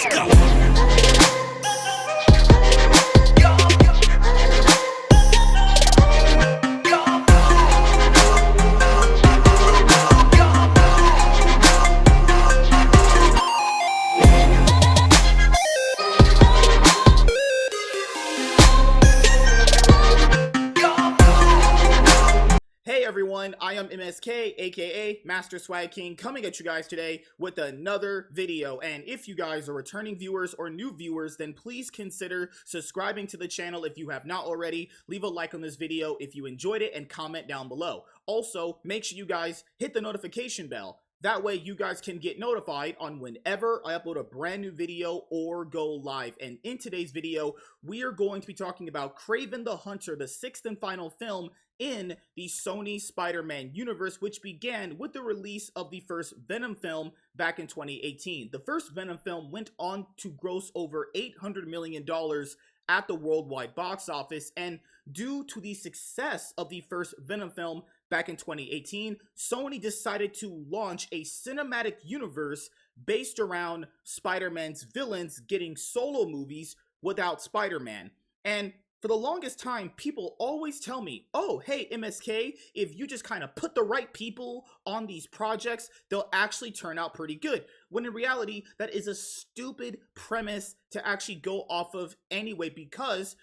Let's go. Hey everyone, I am MSK, aka Master Swag King, coming at you guys today with another video. And if you guys are returning viewers or new viewers, then please consider subscribing to the channel if you have not already. Leave a like on this video if you enjoyed it and comment down below. Also, make sure you guys hit the notification bell. That way you guys can get notified on whenever I upload a brand new video or go live. And in today's video, we are going to be talking about Kraven the Hunter, the sixth and final film in the Sony Spider-Man universe, which began with the release of the first Venom film back in 2018. The first Venom film went on to gross over $800 million at the worldwide box office, and due to the success of the first Venom film back in 2018, Sony decided to launch a cinematic universe based around Spider-Man's villains getting solo movies without Spider-Man. And for the longest time, people always tell me, oh, hey, MSK, if you just kind of put the right people on these projects, they'll actually turn out pretty good. When in reality, that is a stupid premise to actually go off of anyway, because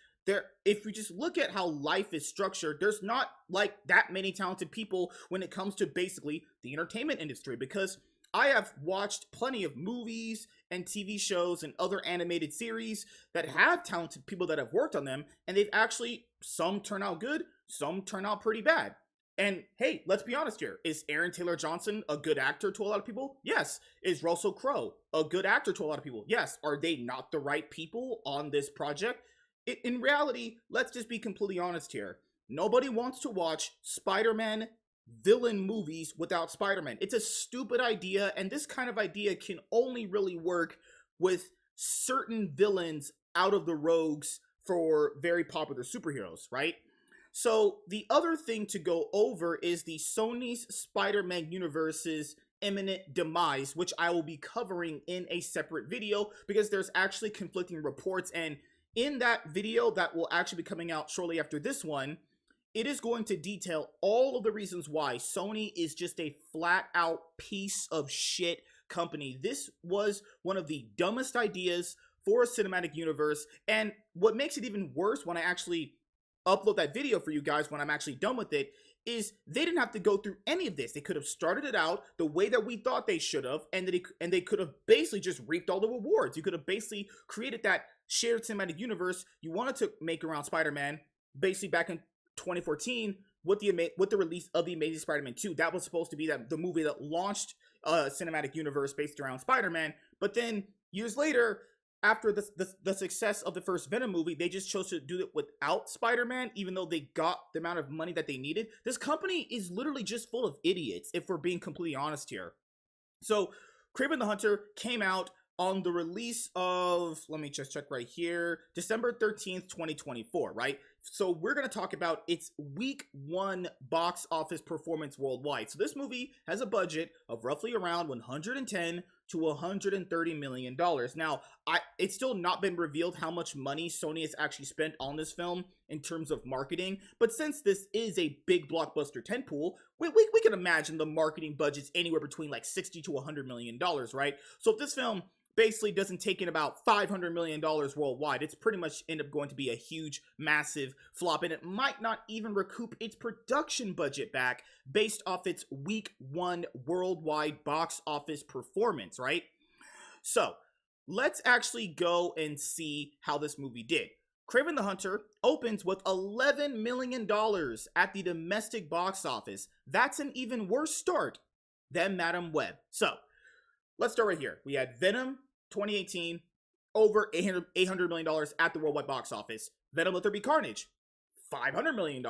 if you just look at how life is structured, there's not like that many talented people when it comes to basically the entertainment industry, because I have watched plenty of movies and TV shows and other animated series that have talented people that have worked on them, and they've actually, some turn out good, some turn out pretty bad. And hey, let's be honest here. Is Aaron Taylor Johnson a good actor to a lot of people? Yes. Is Russell Crowe a good actor to a lot of people? Yes. Are they not the right people on this project? In reality, let's just be completely honest here. Nobody wants to watch Spider-Man villain movies without Spider-Man. It's a stupid idea, and this kind of idea can only really work with certain villains out of the rogues for very popular superheroes, right? So the other thing to go over is the Sony's Spider-Man universe's imminent demise, which I will be covering in a separate video because there's actually conflicting reports, and in that video that will actually be coming out shortly after this one, it is going to detail all of the reasons why Sony is just a flat-out piece of shit company. This was one of the dumbest ideas for a cinematic universe, and what makes it even worse when I actually upload that video for you guys, when I'm actually done with it, is they didn't have to go through any of this. They could have started it out the way that we thought they should have, and they could have basically just reaped all the rewards. You could have basically created that shared cinematic universe you wanted to make around Spider-Man, basically back in 2014 with the release of the Amazing Spider-Man 2. That was supposed to be the movie that launched a cinematic universe based around Spider-Man. But then years later, after the success of the first Venom movie, they just chose to do it without Spider-Man, even though they got the amount of money that they needed. This company is literally just full of idiots, if we're being completely honest here. So Kraven the Hunter came out on the release of, let me just check right here, December 13th, 2024, right? So we're going to talk about its week one box office performance worldwide. So this movie has a budget of roughly around $110 to $130 million. Now, it's still not been revealed how much money Sony has actually spent on this film in terms of marketing, but since this is a big blockbuster tentpole, we can imagine the marketing budget's anywhere between like $60 to $100 million, right? So if this film basically doesn't take in about $500 million worldwide, it's pretty much end up going to be a huge, massive flop, and it might not even recoup its production budget back based off its week one worldwide box office performance, right? So let's actually go and see how this movie did. Kraven the Hunter opens with $11 million at the domestic box office. That's an even worse start than Madam Web. So let's start right here. We had Venom 2018, over $800 million at the worldwide box office. Venom Let There Be Carnage, $500 million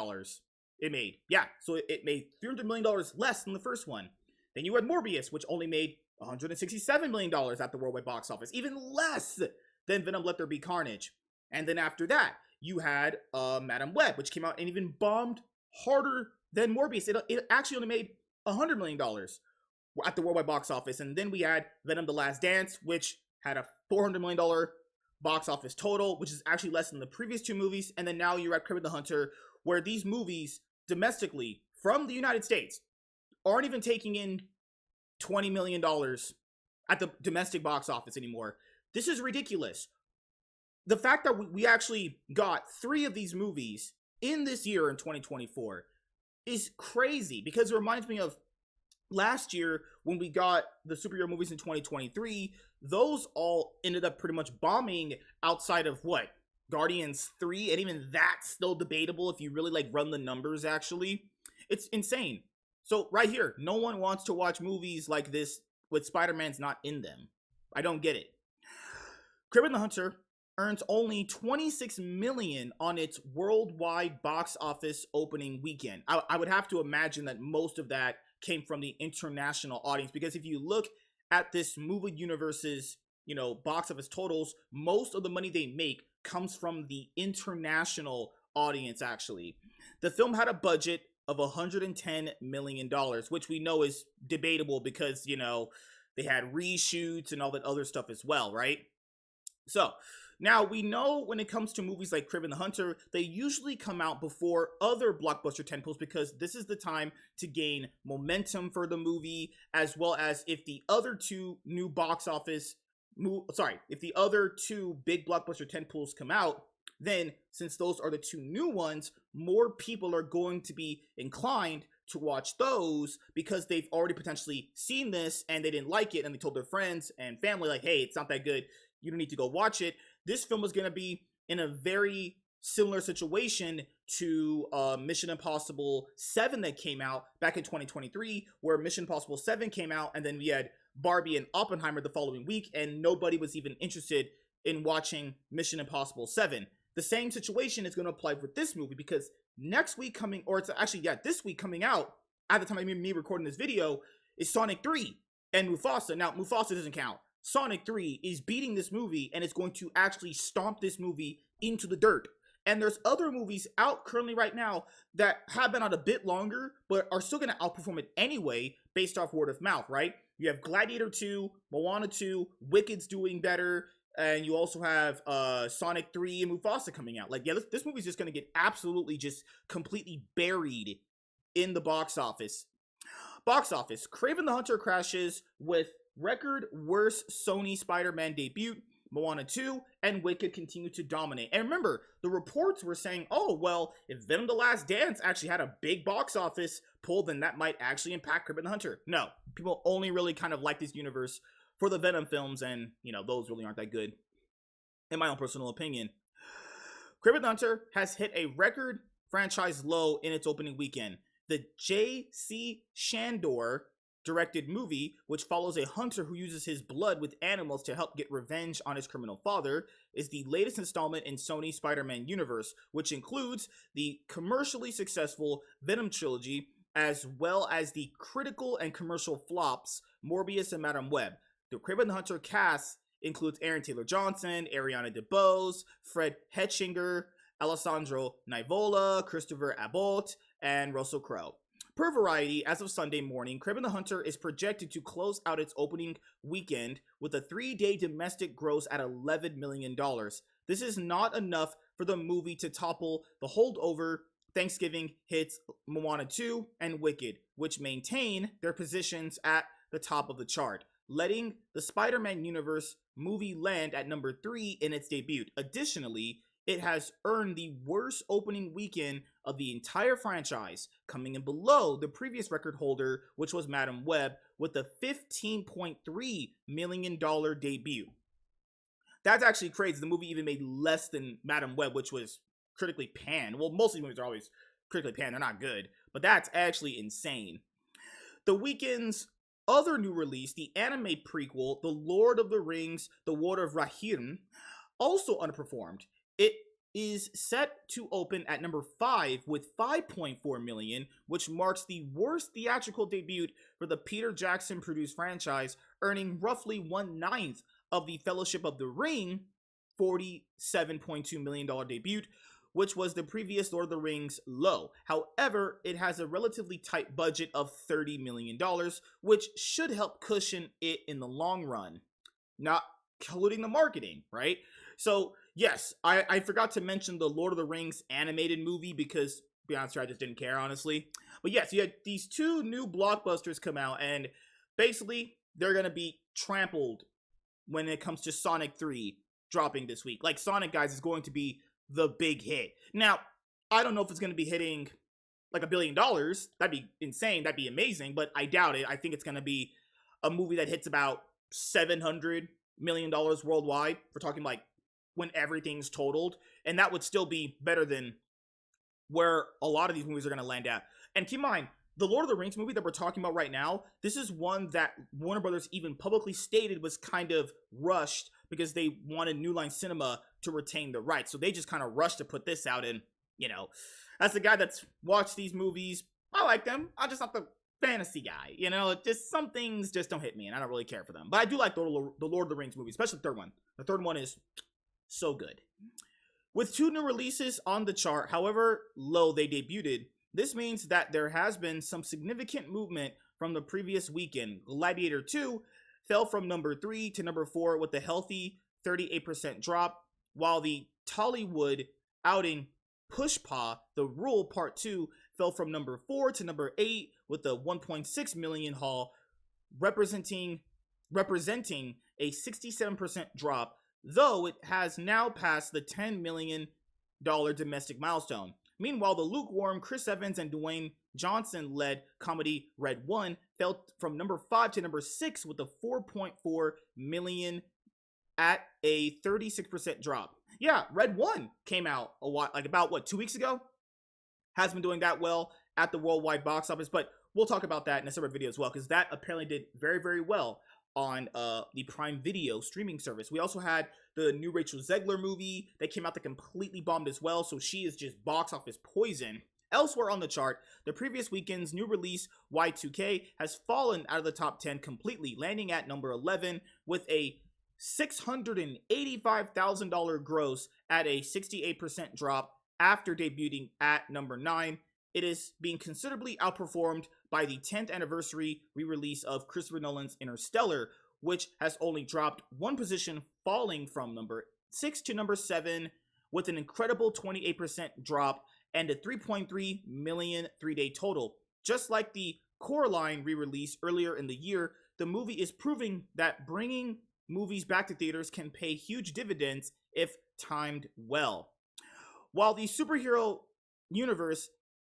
it made. Yeah, so it made $300 million less than the first one. Then you had Morbius, which only made $167 million at the worldwide box office, even less than Venom Let There Be Carnage. And then after that, you had Madam Web, which came out and even bombed harder than Morbius. It actually only made $100 million at the worldwide box office. And then we had Venom The Last Dance, which had a $400 million box office total, which is actually less than the previous two movies. And then now you're at Kraven the Hunter, where these movies domestically from the United States aren't even taking in $20 million at the domestic box office anymore. This is ridiculous. The fact that we actually got 3 of these movies in this year in 2024 is crazy, because it reminds me of last year when we got the superhero movies in 2023. Those all ended up pretty much bombing outside of what? Guardians 3, and even that's still debatable if you really like run the numbers actually. It's insane. So right here, no one wants to watch movies like this with Spider-Man's not in them. I don't get it. Kraven the Hunter earns only $26 million on its worldwide box office opening weekend. I would have to imagine that most of that came from the international audience, because if you look at this movie universe's, box office totals, most of the money they make comes from the international audience actually. The film had a budget of $110 million, which we know is debatable because, they had reshoots and all that other stuff as well, right? So, now, we know when it comes to movies like Kraven the Hunter, they usually come out before other blockbuster tentpoles, because this is the time to gain momentum for the movie, as well as if the other two new if the other two big blockbuster tentpoles come out, then since those are the two new ones, more people are going to be inclined to watch those because they've already potentially seen this and they didn't like it, and they told their friends and family like, hey, it's not that good, you don't need to go watch it. This film is going to be in a very similar situation to Mission Impossible 7 that came out back in 2023, where Mission Impossible 7 came out, and then we had Barbie and Oppenheimer the following week, and nobody was even interested in watching Mission Impossible 7. The same situation is going to apply with this movie, because this week coming out, at the time of me recording this video, is Sonic 3 and Mufasa. Now, Mufasa doesn't count. Sonic 3 is beating this movie, and it's going to actually stomp this movie into the dirt. And there's other movies out currently right now that have been out a bit longer, but are still going to outperform it anyway, based off word of mouth, right? You have Gladiator 2, Moana 2, Wicked's doing better, and you also have Sonic 3 and Mufasa coming out. Like, yeah, this movie's just going to get absolutely just completely buried in the box office. Kraven the Hunter crashes with record worst Sony Spider-Man debut. Moana 2 and Wicked continue to dominate. And remember, the reports were saying, oh, well, if Venom the Last Dance actually had a big box office pull, then that might actually impact Kraven the Hunter. No, people only really kind of like this universe for the Venom films, and, those really aren't that good, in my own personal opinion. Kraven the Hunter has hit a record franchise low in its opening weekend. The J.C. Shandor directed movie, which follows a hunter who uses his blood with animals to help get revenge on his criminal father, is the latest installment in Sony's Spider-Man universe, which includes the commercially successful Venom trilogy, as well as the critical and commercial flops Morbius and Madame Web. The Kraven the Hunter cast includes Aaron Taylor-Johnson, Ariana DeBose, Fred Hetchinger, Alessandro Nivola, Christopher Abbott, and Russell Crowe. Per Variety, as of Sunday morning, Kraven the Hunter is projected to close out its opening weekend with a 3-day domestic gross at $11 million. This is not enough for the movie to topple the holdover Thanksgiving hits Moana 2 and Wicked, which maintain their positions at the top of the chart, letting the Spider-Man universe movie land at number 3 in its debut. Additionally, it has earned the worst opening weekend of the entire franchise, coming in below the previous record holder, which was Madame Web, with a $15.3 million debut. That's actually crazy. The movie even made less than Madame Web, which was critically panned. Well, most of these movies are always critically panned. They're not good, but that's actually insane. The weekend's other new release, the anime prequel, The Lord of the Rings, The War of Rohirrim, also underperformed. It is set to open at number 5 with $5.4 million, which marks the worst theatrical debut for the Peter Jackson produced franchise, earning roughly 1/9 of the Fellowship of the Ring $47.2 million debut, which was the previous Lord of the Rings low. However, it has a relatively tight budget of $30 million, which should help cushion it in the long run. colluding the marketing, right? So yes, I forgot to mention the Lord of the Rings animated movie because, to be honest, I just didn't care, honestly. But yes, you had these two new blockbusters come out, and basically they're gonna be trampled when it comes to Sonic 3 dropping this week. Like, Sonic, guys, is going to be the big hit. Now, I don't know if it's going to be hitting like $1 billion. That'd be insane. That'd be amazing, but I doubt it. I think it's going to be a movie that hits about $700 million worldwide. We're talking like when everything's totaled, and that would still be better than where a lot of these movies are going to land at. And keep in mind, the Lord of the Rings movie that we're talking about right now, this is one that Warner Brothers even publicly stated was kind of rushed because they wanted New Line Cinema to retain the rights. So they just kind of rushed to put this out. And, you know, as the guy that's watched these movies, I like them. I'm just not the fantasy guy. You know, just some things just don't hit me, and I don't really care for them. But I do like the Lord of the Rings movie, especially the third one. The third one is so good. With two new releases on the chart, however low they debuted, this means that there has been some significant movement from the previous weekend. Gladiator 2 fell from number 3 to number 4 with a healthy 38% drop, while the Tollywood outing Pushpa, The Rule Part 2, fell from number 4 to number 8 with a 1.6 million haul, representing a 67% drop, though it has now passed the $10 million domestic milestone. Meanwhile, the lukewarm Chris Evans and Dwayne Johnson-led comedy Red 1 fell from number 5 to number 6 with a 4.4 million at a 36% drop. Yeah, Red 1 came out a while, like about 2 weeks ago. Has been doing that well at the worldwide box office, but we'll talk about that in a separate video as well, because that apparently did very, very well on the Prime Video streaming service. We also had the new Rachel Zegler movie that came out that completely bombed as well, so she is just box office poison. Elsewhere on the chart, the previous weekend's new release, Y2K, has fallen out of the top 10 completely, landing at number 11 with a $685,000 gross at a 68% drop after debuting at number 9. It is being considerably outperformed by the 10th anniversary re-release of Christopher Nolan's Interstellar, which has only dropped one position, falling from number 6 to number 7 with an incredible 28% drop and a 3.3 million 3-day total. Just like the Coraline re-release earlier in the year, the movie is proving that bringing movies back to theaters can pay huge dividends if timed well. While the superhero universe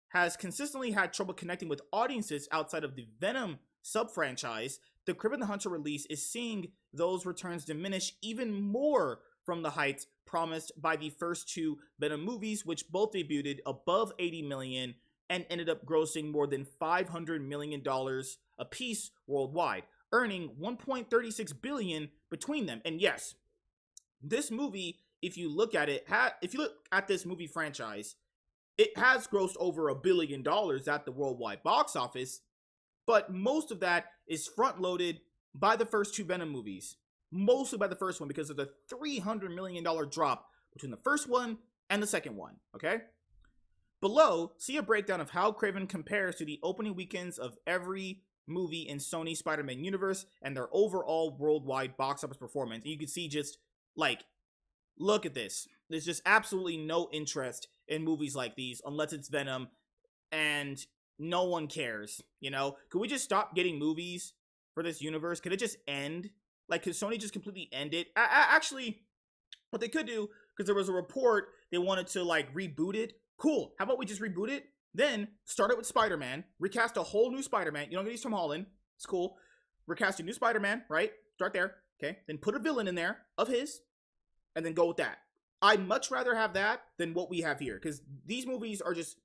has consistently had trouble connecting with audiences outside of the Venom sub-franchise, the Kraven the Hunter release is seeing those returns diminish even more from the heights promised by the first two Venom movies, which both debuted above $80 million and ended up grossing more than $500 million apiece worldwide, earning $1.36 billion between them. And yes, this movie, if you look at it, if you look at this movie franchise, it has grossed over $1 billion at the worldwide box office, but most of that is front-loaded by the first two Venom movies. Mostly by the first one, because of the $300 million drop between the first one and the second one, okay? Below, see a breakdown of how Kraven compares to the opening weekends of every movie in Sony's Spider-Man universe and their overall worldwide box office performance. And you can see just, like, look at this. There's just absolutely no interest in movies like these unless it's Venom, and no one cares, you know? Could we just stop getting movies for this universe? Could it just end? Like, could Sony just completely end it? Actually, what they could do, because there was a report they wanted to, like, reboot it. Cool. How about we just reboot it? Then start it with Spider-Man, recast a whole new Spider-Man. You don't get these Tom Holland. It's cool. Recast a new Spider-Man, right? Start there, okay? Then put a villain in there of his, and then go with that. I'd much rather have that than what we have here, because these movies are just,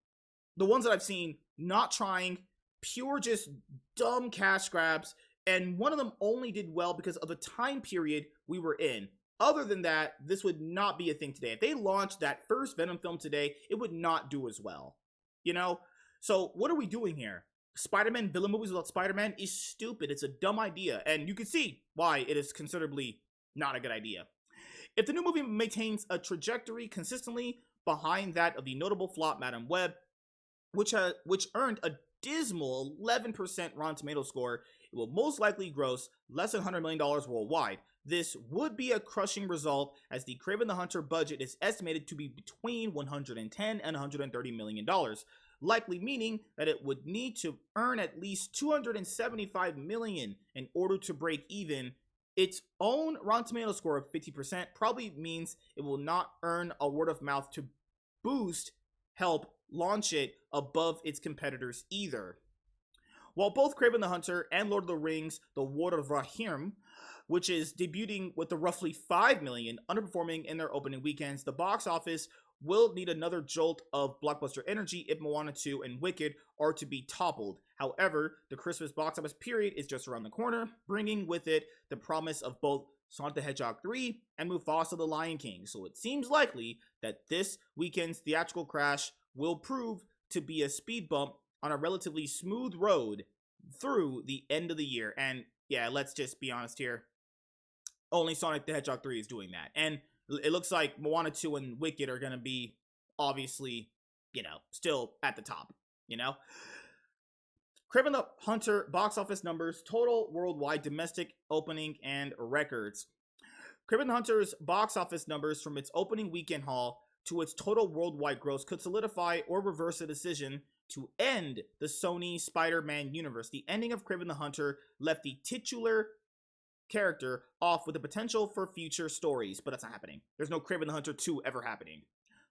the ones that I've seen, not trying, pure just dumb cash grabs, and one of them only did well because of the time period we were in. Other than that, this would not be a thing today. If they launched that first Venom film today, it would not do as well. You know? So what are we doing here? Spider-Man villain movies without Spider-Man is stupid. It's a dumb idea, and you can see why it is considerably not a good idea. If the new movie maintains a trajectory consistently behind that of the notable flop Madam Web, which earned a dismal 11% Rotten Tomatoes score, it will most likely gross less than $100 million worldwide. This would be a crushing result, as the Kraven the Hunter budget is estimated to be between $110 and $130 million, likely meaning that it would need to earn at least $275 million in order to break even. Its own Rotten Tomatoes score of 50% probably means it will not earn a word of mouth to help launch it above its competitors either. While both Kraven the Hunter and Lord of the Rings, The War of Rahim, which is debuting with the roughly $5 million, underperforming in their opening weekends, the box office will need another jolt of blockbuster energy if Moana 2 and Wicked are to be toppled. However, the Christmas box office period is just around the corner, bringing with it the promise of both Sonic the Hedgehog 3 and Mufasa the Lion King, so it seems likely that this weekend's theatrical crash will prove to be a speed bump on a relatively smooth road through the end of the year. And yeah, let's just be honest here, only Sonic the Hedgehog 3 is doing that. And it looks like Moana 2 and Wicked are going to be, obviously, still at the top, Kraven the Hunter box office numbers, total worldwide domestic opening and records. Kraven the Hunter's box office numbers from its opening weekend haul to its total worldwide gross could solidify or reverse a decision to end the Sony Spider-Man universe. The ending of Kraven the Hunter left the titular character off with the potential for future stories, but that's not happening. There's no Kraven the Hunter 2 ever happening.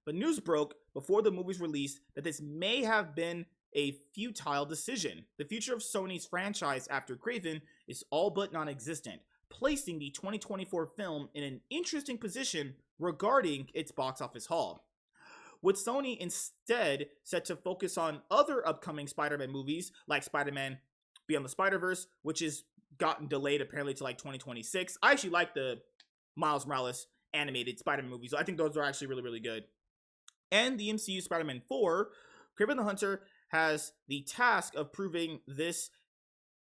But news broke before the movie's release that this may have been a futile decision. The future of Sony's franchise after Kraven is all but non-existent, placing the 2024 film in an interesting position regarding its box office haul. With Sony instead set to focus on other upcoming Spider-Man movies, like Spider-Man Beyond the Spider-Verse, which has gotten delayed apparently to like 2026. I actually like the Miles Morales animated Spider-Man movies. I think those are actually really, really good. And the MCU Spider-Man 4, Kraven the Hunter has the task of proving this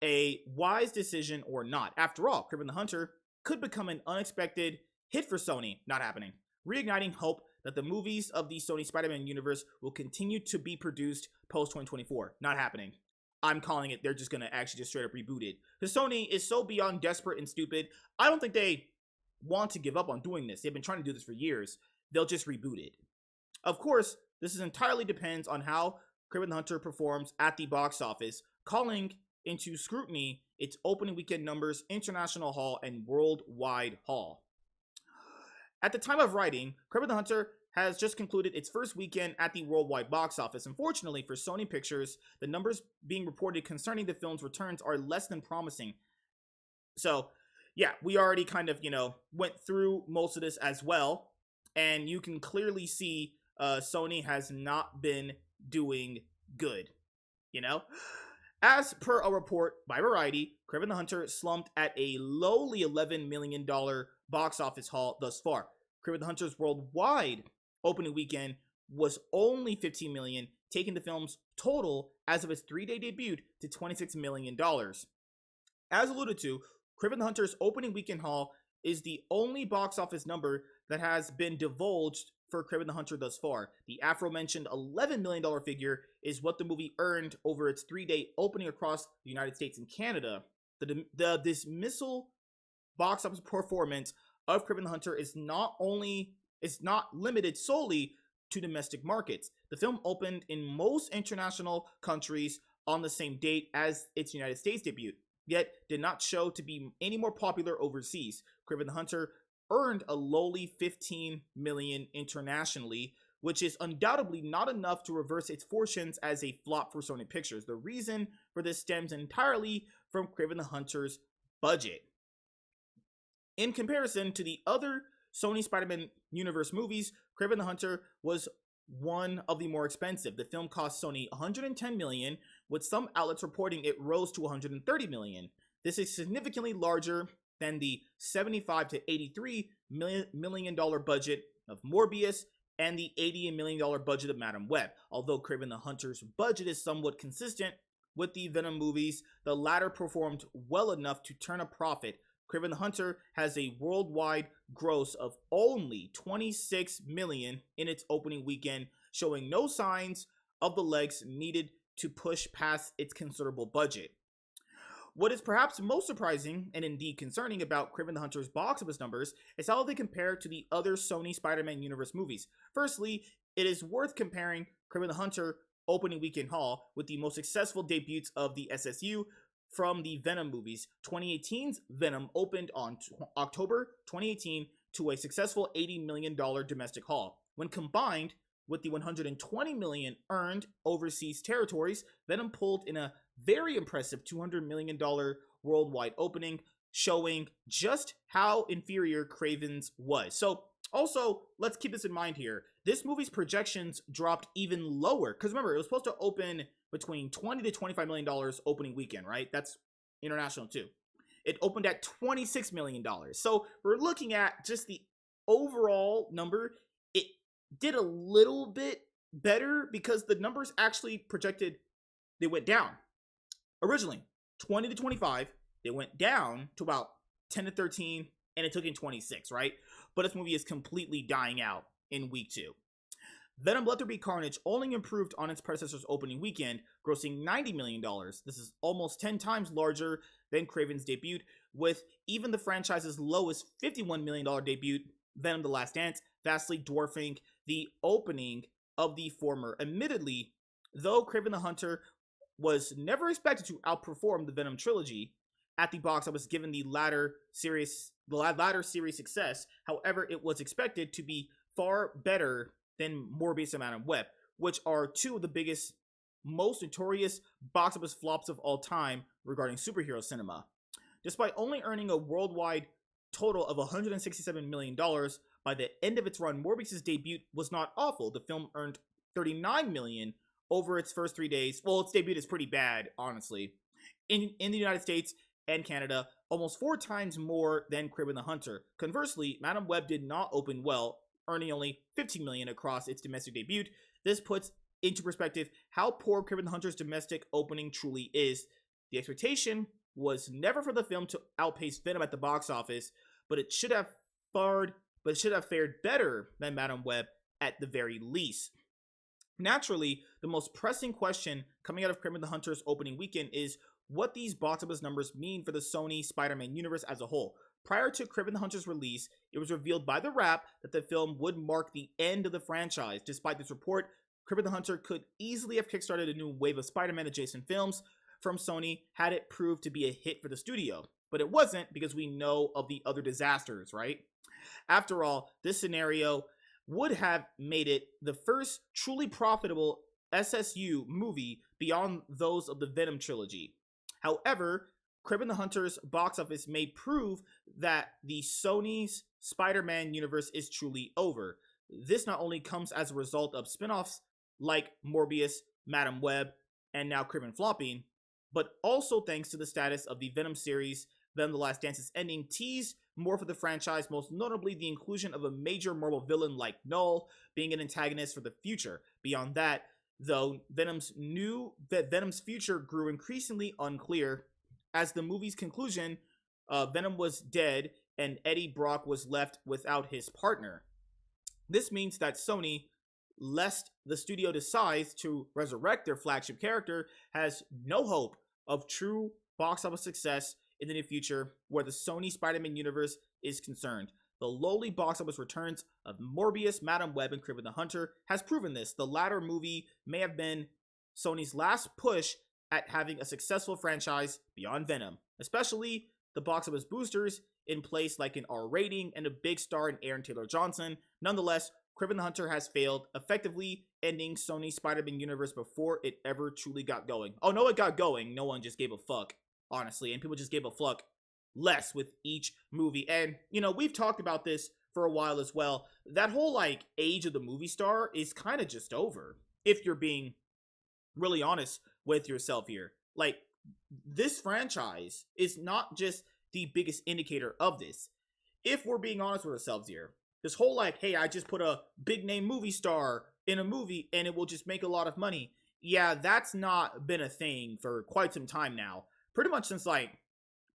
a wise decision or not. After all, Kraven the Hunter could become an unexpected hit for Sony. Not happening. Reigniting hope that the movies of the Sony Spider-Man universe will continue to be produced post-2024. Not happening. I'm calling it, they're just going to actually just straight up reboot it. Because Sony is so beyond desperate and stupid, I don't think they want to give up on doing this. They've been trying to do this for years. They'll just reboot it. Of course, this entirely depends on how Kraven the Hunter performs at the box office, calling into scrutiny its opening weekend numbers, international haul, and worldwide haul. At the time of writing, Kraven the Hunter has just concluded its first weekend at the worldwide box office. Unfortunately for Sony Pictures, the numbers being reported concerning the film's returns are less than promising. So, yeah, we already kind of, went through most of this as well, and you can clearly see Sony has not been doing good, As per a report by Variety, Kraven the Hunter slumped at a lowly $11 million box office haul thus far. Kraven the Hunter's worldwide opening weekend was only $15 million, taking the film's total as of its 3-day debut to $26 million. As alluded to, Kraven the Hunter's opening weekend haul is the only box office number that has been divulged for Kraven the Hunter thus far. The aforementioned $11 million figure is what the movie earned over its 3-day opening across the United States and Canada. The dismissal box office performance of Kraven the Hunter is not limited solely to domestic markets. The film opened in most international countries on the same date as its United States debut, yet did not show to be any more popular overseas. Kraven the Hunter earned a lowly $15 million internationally, which is undoubtedly not enough to reverse its fortunes as a flop for Sony Pictures. The reason for this stems entirely from Kraven the Hunter's budget. In comparison to the other Sony Spider-Man universe movies, Kraven the Hunter was one of the more expensive. The film cost Sony $110 million, with some outlets reporting it rose to $130 million. This is significantly larger than the $75 to $83 million budget of Morbius and the $80 million budget of Madame Web. Although Kraven the Hunter's budget is somewhat consistent with the Venom movies, the latter performed well enough to turn a profit. Kraven the Hunter has a worldwide gross of only $26 million in its opening weekend, showing no signs of the legs needed to push past its considerable budget. What is perhaps most surprising and indeed concerning about Kraven the Hunter's box office numbers is how they compare to the other Sony Spider-Man universe movies. Firstly, it is worth comparing Kraven the Hunter opening weekend haul with the most successful debuts of the SSU from the Venom movies. 2018's Venom opened on October 2018 to a successful $80 million domestic haul. When combined with the $120 million earned overseas territories, Venom pulled in a very impressive $200 million worldwide opening, showing just how inferior Kraven's was. So, also, let's keep this in mind here. This movie's projections dropped even lower, because remember, it was supposed to open between $20 to $25 million opening weekend, right? That's international too. It opened at $26 million. So we're looking at just the overall number. It did a little bit better because the numbers actually projected, they went down. Originally, 20 to 25, they went down to about 10 to 13, and it took in 26, right? But this movie is completely dying out in week 2. Venom Let There Be Carnage only improved on its predecessor's opening weekend, grossing $90 million. This is almost 10 times larger than Kraven's debut, with even the franchise's lowest $51 million debut, Venom The Last Dance, vastly dwarfing the opening of the former. Admittedly, though Kraven the Hunter was never expected to outperform the Venom trilogy at the box office given the latter series success, however, it was expected to be far better than Morbius and Madam Web, which are two of the biggest, most notorious box office flops of all time regarding superhero cinema. Despite only earning a worldwide total of $167 million, by the end of its run, Morbius' debut was not awful. The film earned $39 million over its first 3 days. Well, its debut is pretty bad, honestly. In the United States and Canada, almost 4 times more than Kraven the Hunter. Conversely, Madam Web did not open well, earning only $15 million across its domestic debut. This puts into perspective how poor Kraven the Hunter's domestic opening truly is. The expectation was never for the film to outpace Venom at the box office, but it should have fared better than Madam Web at the very least. Naturally, the most pressing question coming out of Kraven the Hunter's opening weekend is what these box office numbers mean for the Sony Spider-Man universe as a whole. Prior to Kraven the Hunter's release, it was revealed by The Wrap that the film would mark the end of the franchise. Despite this report, Kraven the Hunter could easily have kickstarted a new wave of Spider-Man adjacent films from Sony had it proved to be a hit for the studio. But it wasn't, because we know of the other disasters, right? After all, this scenario would have made it the first truly profitable SSU movie beyond those of the Venom trilogy. However, Kraven the Hunter's box office may prove that the Sony's Spider-Man universe is truly over. This not only comes as a result of spin-offs like Morbius, Madam Web, and now Kraven flopping, but also thanks to the status of the Venom series. Venom The Last Dance's ending teased more for the franchise, most notably the inclusion of a major Marvel villain like Null being an antagonist for the future. Beyond that, though, Venom's future grew increasingly unclear. As the movie's conclusion, Venom was dead and Eddie Brock was left without his partner. This means that Sony, lest the studio decides to resurrect their flagship character, has no hope of true box office success in the near future where the Sony Spider-Man universe is concerned. The lowly box office returns of Morbius, Madam Web, and Kraven the Hunter has proven this. The latter movie may have been Sony's last push at having a successful franchise beyond Venom, especially the box office boosters in place like an R rating and a big star in Aaron Taylor Johnson. Nonetheless, Kraven the Hunter has failed, effectively ending Sony's Spider-Man universe before it ever truly got going. Oh, no, it got going. No one just gave a fuck, honestly, and people just gave a fuck less with each movie. And, you know, we've talked about this for a while as well. That whole, like, age of the movie star is kind of just over, if you're being really honest with yourself here. Like, this franchise is not just the biggest indicator of this. If we're being honest with ourselves here, this whole, like, hey, I just put a big name movie star in a movie and it will just make a lot of money. Yeah, that's not been a thing for quite some time now. Pretty much since, like,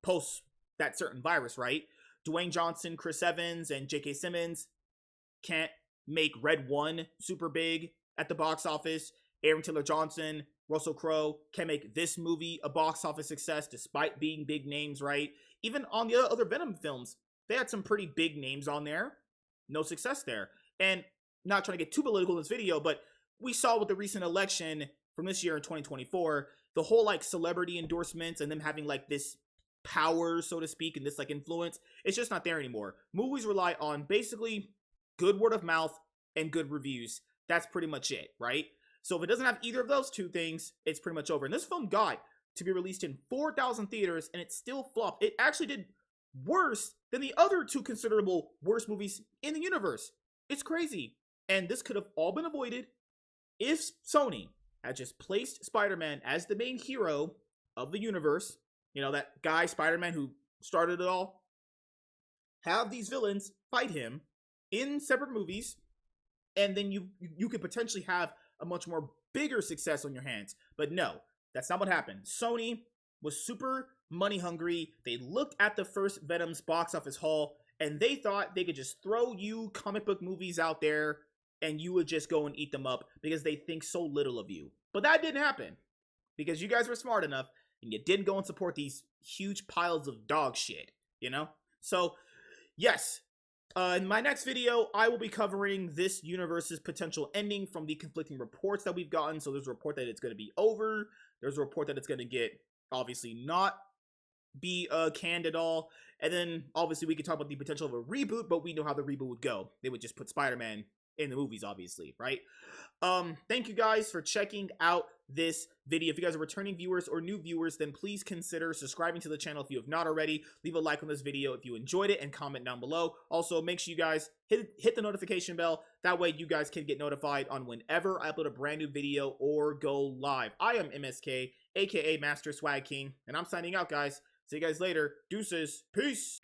post that certain virus, right? Dwayne Johnson, Chris Evans, and J.K. Simmons can't make Red 1 super big at the box office. Aaron Taylor Johnson Russell Crowe can make this movie a box office success despite being big names, right? Even on the other Venom films, they had some pretty big names on there. No success there. And not trying to get too political in this video, but we saw with the recent election from this year in 2024, the whole like celebrity endorsements and them having like this power, so to speak, and this like influence, it's just not there anymore. Movies rely on basically good word of mouth and good reviews. That's pretty much it, right? So if it doesn't have either of those two things, it's pretty much over. And this film got to be released in 4,000 theaters, and it still flopped. It actually did worse than the other two considerable worst movies in the universe. It's crazy. And this could have all been avoided if Sony had just placed Spider-Man as the main hero of the universe. You know, that guy Spider-Man who started it all. Have these villains fight him in separate movies, and then you could potentially have a much more bigger success on your hands. But no, that's not what happened. Sony was super money hungry. They looked at the first Venom's box office haul, and they thought they could just throw you comic book movies out there and you would just go and eat them up because they think so little of you. But that didn't happen because you guys were smart enough and you didn't go and support these huge piles of dog shit, you know? So, yes. In my next video, I will be covering this universe's potential ending from the conflicting reports that we've gotten. So there's a report that it's going to be over. There's a report that it's going to get, obviously, not be canned at all. And then, obviously, we could talk about the potential of a reboot, but we know how the reboot would go. They would just put Spider-Man in the movies, obviously, right? Thank you guys for checking out this video. If you guys are returning viewers or new viewers, then please consider subscribing to the channel if you have not already. Leave a like on this video if you enjoyed it and comment down below. Also, make sure you guys hit the notification bell. That way you guys can get notified on whenever I upload a brand new video or go live. I am MSK, aka Master Swag King, and I'm signing out, guys. See you guys later. Deuces. Peace.